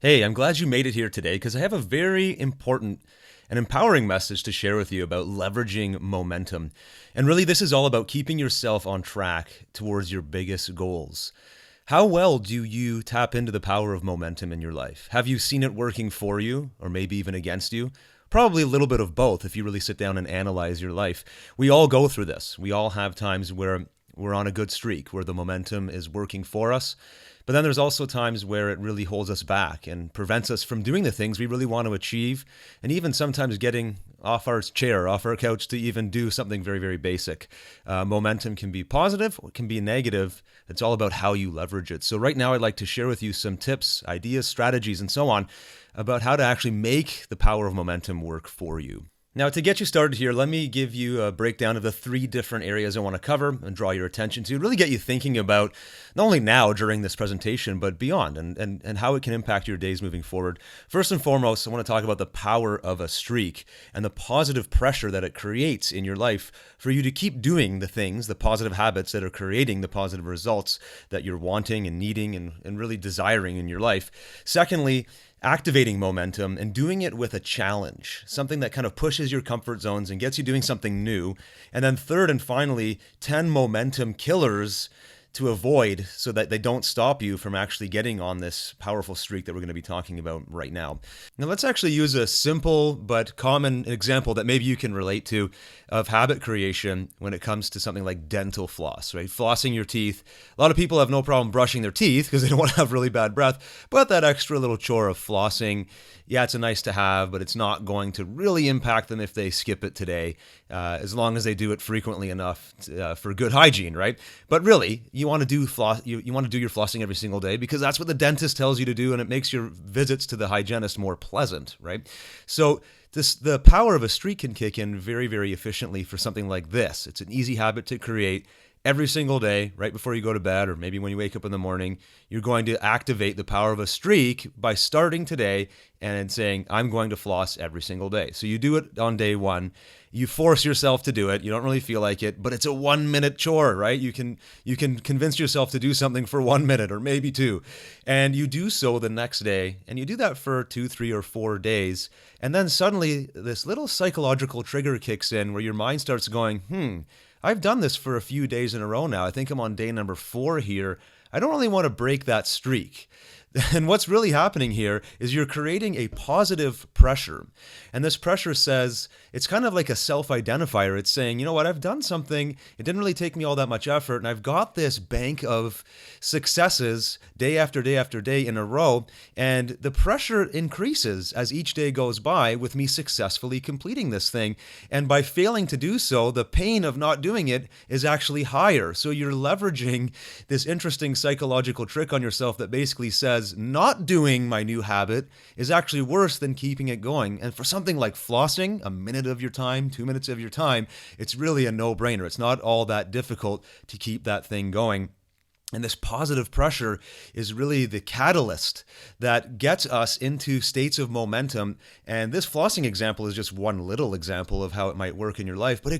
Hey, I'm glad you made it here today because I have a very important and empowering message to share with you about leveraging momentum. And really, this is all about keeping yourself on track towards your biggest goals. How well do you tap into the power of momentum in your life? Have you seen it working for you or maybe even against you? Probably a little bit of both if you really sit down and analyze your life. We all go through this. We all have times where we're on a good streak, where the momentum is working for us. But then there's also times where it really holds us back and prevents us from doing the things we really want to achieve, and even sometimes getting off our chair, off our couch to even do something very, very basic. Momentum can be positive, or it can be negative. It's all about how you leverage it. So right now I'd like to share with you some tips, ideas, strategies, and so on about how to actually make the power of momentum work for you. Now, to get you started here, let me give you a breakdown of the three different areas I want to cover and draw your attention to, really get you thinking about not only now during this presentation, but beyond and how it can impact your days moving forward. First and foremost, I want to talk about the power of a streak and the positive pressure that it creates in your life for you to keep doing the things, the positive habits that are creating the positive results that you're wanting and needing and really desiring in your life. Secondly, activating momentum and doing it with a challenge, something that kind of pushes your comfort zones and gets you doing something new. And then third and finally, 10 momentum killers to avoid so that they don't stop you from actually getting on this powerful streak that we're going to be talking about right now. Now, let's actually use a simple but common example that maybe you can relate to of habit creation when it comes to something like dental floss, right? Flossing your teeth. A lot of people have no problem brushing their teeth because they don't want to have really bad breath, but that extra little chore of flossing, yeah, it's a nice to have, but it's not going to really impact them if they skip it today, as long as they do it frequently enough for good hygiene, right? But really, you want to do you want to do your flossing every single day because that's what the dentist tells you to do, and it makes your visits to the hygienist more pleasant, right? So the power of a streak can kick in very, very efficiently for something like this. It's an easy habit to create. Every single day, right before you go to bed, or maybe when you wake up in the morning, you're going to activate the power of a streak by starting today and saying, I'm going to floss every single day. So you do it on day one. You force yourself to do it. You don't really feel like it, but it's a 1 minute chore, right? You can convince yourself to do something for 1 minute or maybe two. And you do so the next day. And you do that for 2, 3, or 4 days. And then suddenly this little psychological trigger kicks in where your mind starts going, I've done this for a few days in a row now. I think I'm on day number 4 here. I don't really want to break that streak. And what's really happening here is you're creating a positive pressure. And this pressure says, it's kind of like a self-identifier. It's saying, you know what, I've done something. It didn't really take me all that much effort. And I've got this bank of successes day after day after day in a row. And the pressure increases as each day goes by with me successfully completing this thing. And by failing to do so, the pain of not doing it is actually higher. So you're leveraging this interesting psychological trick on yourself that basically says, not doing my new habit is actually worse than keeping it going. And for something like flossing, a minute of your time, 2 minutes of your time, it's really a no-brainer. It's not all that difficult to keep that thing going. And this positive pressure is really the catalyst that gets us into states of momentum. And this flossing example is just one little example of how it might work in your life, but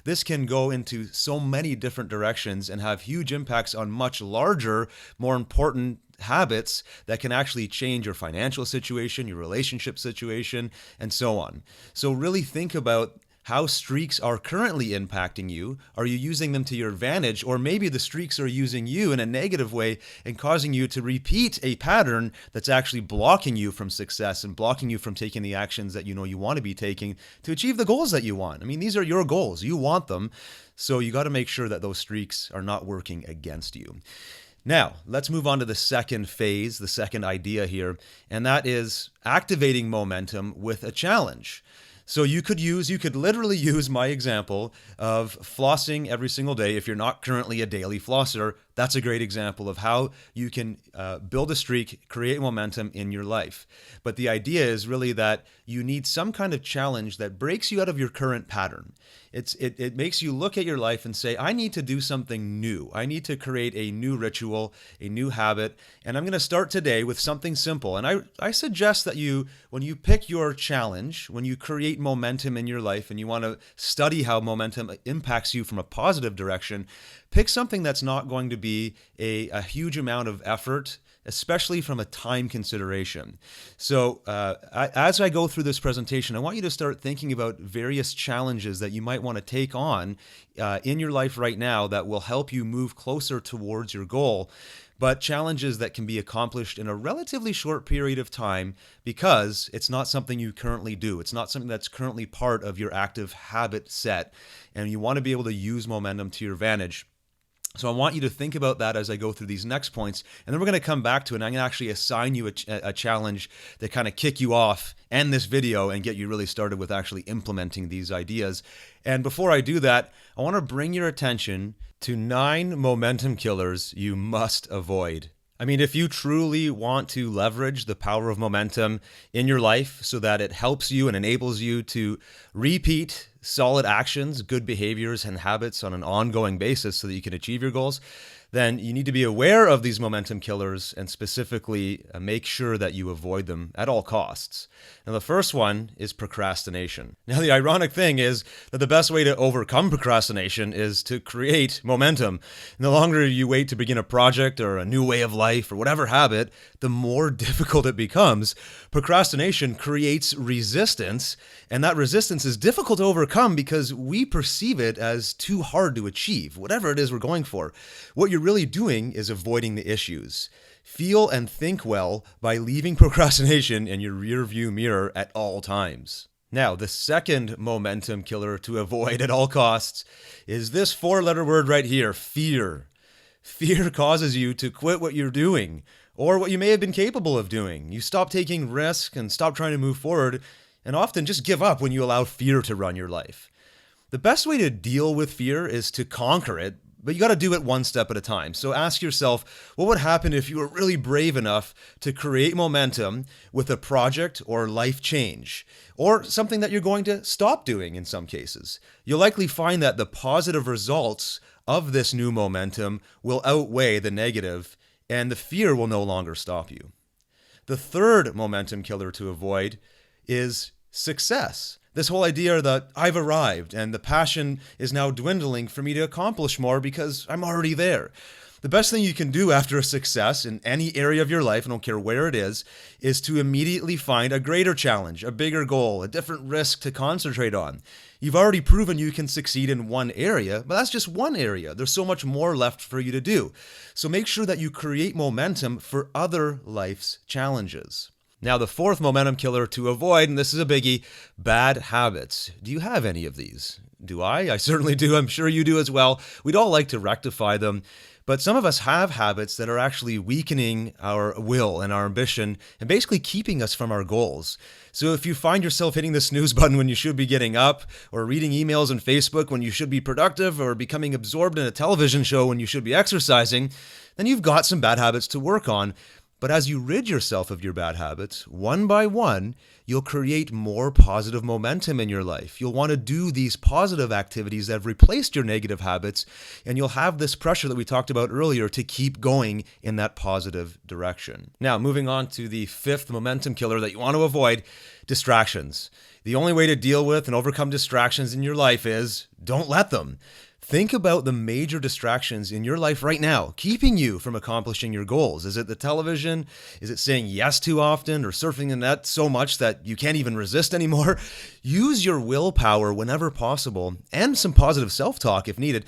this can go into so many different directions and have huge impacts on much larger, more important habits that can actually change your financial situation, your relationship situation, and so on. So really think about how streaks are currently impacting you. Are you using them to your advantage? Or maybe the streaks are using you in a negative way and causing you to repeat a pattern that's actually blocking you from success and blocking you from taking the actions that you know you want to be taking to achieve the goals that you want. I mean, these are your goals. You want them. So you got to make sure that those streaks are not working against you. Now, let's move on to the second phase, the second idea here, and that is activating momentum with a challenge. So you could literally use my example of flossing every single day. If you're not currently a daily flosser, that's a great example of how you can build a streak, create momentum in your life. But the idea is really that you need some kind of challenge that breaks you out of your current pattern. It makes you look at your life and say, I need to do something new. I need to create a new ritual, a new habit, and I'm going to start today with something simple. And I suggest that when you pick your challenge, when you create momentum in your life and you want to study how momentum impacts you from a positive direction, pick something that's not going to be a huge amount of effort especially from a time consideration. So as I go through this presentation, I want you to start thinking about various challenges that you might want to take on in your life right now that will help you move closer towards your goal, but challenges that can be accomplished in a relatively short period of time because it's not something you currently do. It's not something that's currently part of your active habit set, and you want to be able to use momentum to your advantage. So I want you to think about that as I go through these next points, and then we're going to come back to it, and I'm going to actually assign you a challenge that kind of kick you off, end this video, and get you really started with actually implementing these ideas. And before I do that, I want to bring your attention to 9 momentum killers you must avoid. I mean, if you truly want to leverage the power of momentum in your life so that it helps you and enables you to repeat solid actions, good behaviors, and habits on an ongoing basis so that you can achieve your goals, then you need to be aware of these momentum killers and specifically make sure that you avoid them at all costs. Now, the first one is procrastination. Now, the ironic thing is that the best way to overcome procrastination is to create momentum. And the longer you wait to begin a project or a new way of life or whatever habit, the more difficult it becomes. Procrastination creates resistance, and that resistance is difficult to overcome because we perceive it as too hard to achieve, whatever it is we're going for. What you're really doing is avoiding the issues. Feel and think well by leaving procrastination in your rearview mirror at all times. Now, the second momentum killer to avoid at all costs is this 4-letter word right here, fear. Fear causes you to quit what you're doing or what you may have been capable of doing. You stop taking risks and stop trying to move forward, and often just give up when you allow fear to run your life. The best way to deal with fear is to conquer it, but you got to do it one step at a time. So ask yourself, what would happen if you were really brave enough to create momentum with a project or life change, or something that you're going to stop doing in some cases? You'll likely find that the positive results of this new momentum will outweigh the negative, and the fear will no longer stop you. The third momentum killer to avoid is success. This whole idea that I've arrived and the passion is now dwindling for me to accomplish more because I'm already there. The best thing you can do after a success in any area of your life, I don't care where it is to immediately find a greater challenge, a bigger goal, a different risk to concentrate on. You've already proven you can succeed in one area, but that's just one area. There's so much more left for you to do. So make sure that you create momentum for other life's challenges. Now, the fourth momentum killer to avoid, and this is a biggie, bad habits. Do you have any of these? Do I? I certainly do. I'm sure you do as well. We'd all like to rectify them, but some of us have habits that are actually weakening our will and our ambition and basically keeping us from our goals. So if you find yourself hitting the snooze button when you should be getting up, or reading emails on Facebook when you should be productive, or becoming absorbed in a television show when you should be exercising, then you've got some bad habits to work on. But as you rid yourself of your bad habits, one by one, you'll create more positive momentum in your life. You'll want to do these positive activities that have replaced your negative habits, and you'll have this pressure that we talked about earlier to keep going in that positive direction. Now, moving on to the fifth momentum killer that you want to avoid, distractions. The only way to deal with and overcome distractions in your life is don't let them. Think about the major distractions in your life right now, keeping you from accomplishing your goals. Is it the television? Is it saying yes too often or surfing the net so much that you can't even resist anymore? Use your willpower whenever possible and some positive self-talk if needed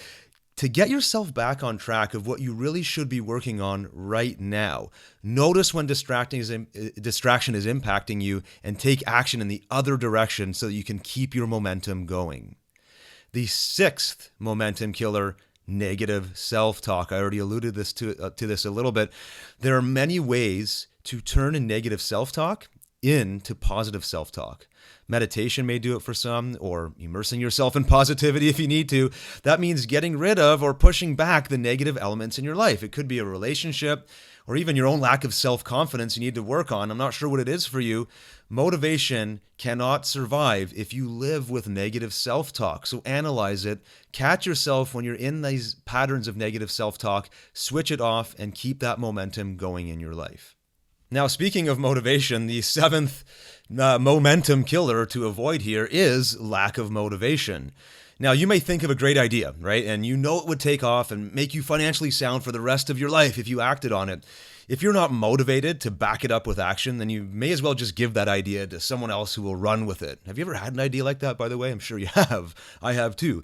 to get yourself back on track of what you really should be working on right now. Notice when distraction is impacting you and take action in the other direction so that you can keep your momentum going. The sixth momentum killer, negative self-talk. I already alluded to this a little bit. There are many ways to turn a negative self-talk into positive self-talk. Meditation may do it for some, or immersing yourself in positivity if you need to. That means getting rid of or pushing back the negative elements in your life. It could be a relationship or even your own lack of self-confidence you need to work on. I'm not sure what it is for you. Motivation cannot survive if you live with negative self-talk. So analyze it, catch yourself when you're in these patterns of negative self-talk, switch it off, and keep that momentum going in your life. Now, speaking of motivation, the seventh momentum killer to avoid here is lack of motivation. Now, you may think of a great idea, right? And you know it would take off and make you financially sound for the rest of your life if you acted on it. If you're not motivated to back it up with action, then you may as well just give that idea to someone else who will run with it. Have you ever had an idea like that, by the way? I'm sure you have. I have too.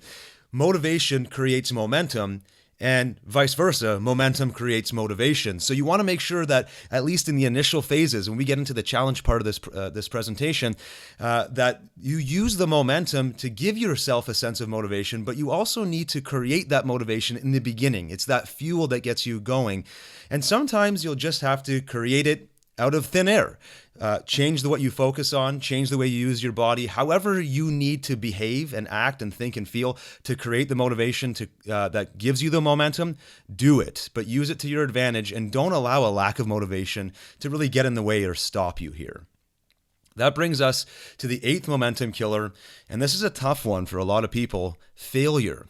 Motivation creates momentum, and vice versa. Momentum creates motivation. So you want to make sure that, at least in the initial phases, when we get into the challenge part of this presentation, that you use the momentum to give yourself a sense of motivation, but you also need to create that motivation in the beginning. It's that fuel that gets you going. And sometimes you'll just have to create it out of thin air. Change what you focus on, change the way you use your body, however you need to behave and act and think and feel to create the motivation that gives you the momentum. Do it, but use it to your advantage, and don't allow a lack of motivation to really get in the way or stop you here. That brings us to the 8th momentum killer, and this is a tough one for a lot of people: failure.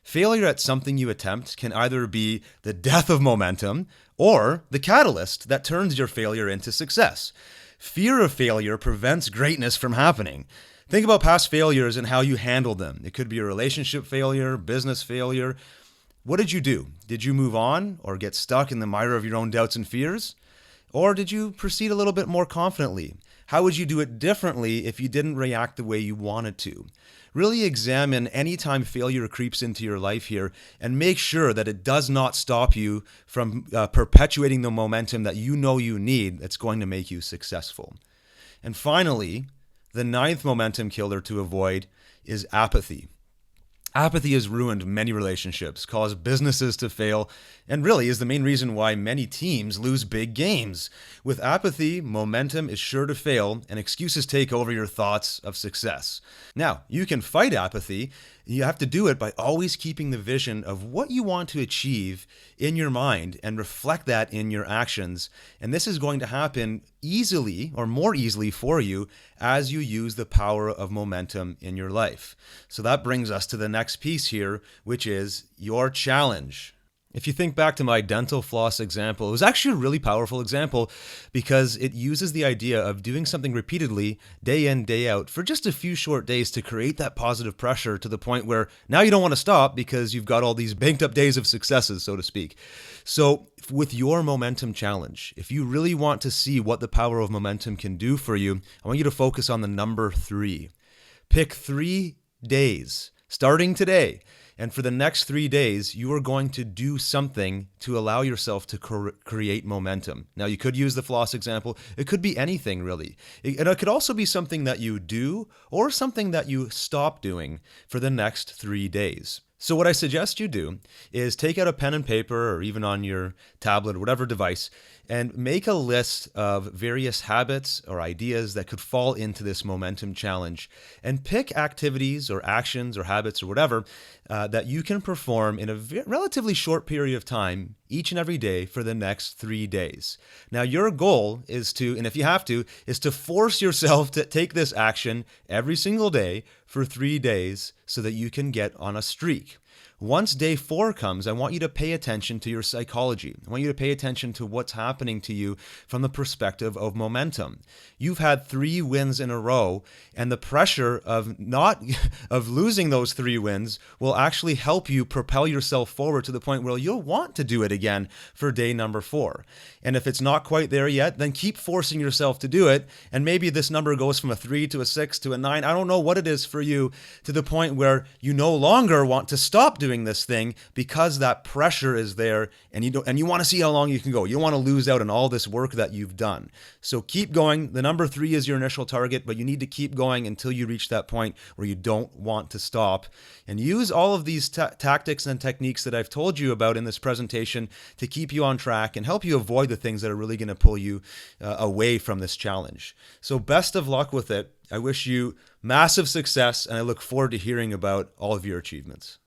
Failure at something you attempt can either be the death of momentum or the catalyst that turns your failure into success. Fear of failure prevents greatness from happening. Think about past failures and how you handled them. It could be a relationship failure, business failure. What did you do? Did you move on or get stuck in the mire of your own doubts and fears? Or did you proceed a little bit more confidently? How would you do it differently if you didn't react the way you wanted to? Really examine any time failure creeps into your life here, and make sure that it does not stop you from perpetuating the momentum that you know you need that's going to make you successful. And finally, the 9th momentum killer to avoid is apathy. Apathy has ruined many relationships, caused businesses to fail, and really is the main reason why many teams lose big games. With apathy, momentum is sure to fail, and excuses take over your thoughts of success. Now, you can fight apathy. You have to do it by always keeping the vision of what you want to achieve in your mind and reflect that in your actions. And this is going to happen easily, or more easily for you, as you use the power of momentum in your life. So that brings us to the next piece here, which is your challenge. If you think back to my dental floss example, it was actually a really powerful example because it uses the idea of doing something repeatedly, day in, day out, for just a few short days to create that positive pressure to the point where now you don't want to stop because you've got all these banked up days of successes, so to speak. So with your momentum challenge, if you really want to see what the power of momentum can do for you, I want you to focus on the number 3. Pick 3 days, starting today. And for the next 3 days, you are going to do something to allow yourself to create momentum. Now, you could use the floss example. It could be anything, really. And it could also be something that you do or something that you stop doing for the next 3 days. So what I suggest you do is take out a pen and paper, or even on your tablet or whatever device, and make a list of various habits or ideas that could fall into this momentum challenge, and pick activities or actions or habits or whatever that you can perform in a relatively short period of time each and every day for the next 3 days. Now, your goal is to, and if you have to, is to force yourself to take this action every single day for 3 days so that you can get on a streak. Once day 4 comes, I want you to pay attention to your psychology. I want you to pay attention to what's happening to you from the perspective of momentum. You've had 3 wins in a row, and the pressure of losing those 3 wins will actually help you propel yourself forward to the point where you'll want to do it again for day number 4. And if it's not quite there yet, then keep forcing yourself to do it. And maybe this number goes from a 3 to a 6 to a 9. I don't know what it is for you, to the point where you no longer want to stop doing this thing because that pressure is there, and you want to see how long you can go. You don't want to lose out on all this work that you've done. So keep going. The number 3 is your initial target, but you need to keep going until you reach that point where you don't want to stop. And use all of these tactics and techniques that I've told you about in this presentation to keep you on track and help you avoid the things that are really going to pull you away from this challenge. So best of luck with it. I wish you massive success, and I look forward to hearing about all of your achievements.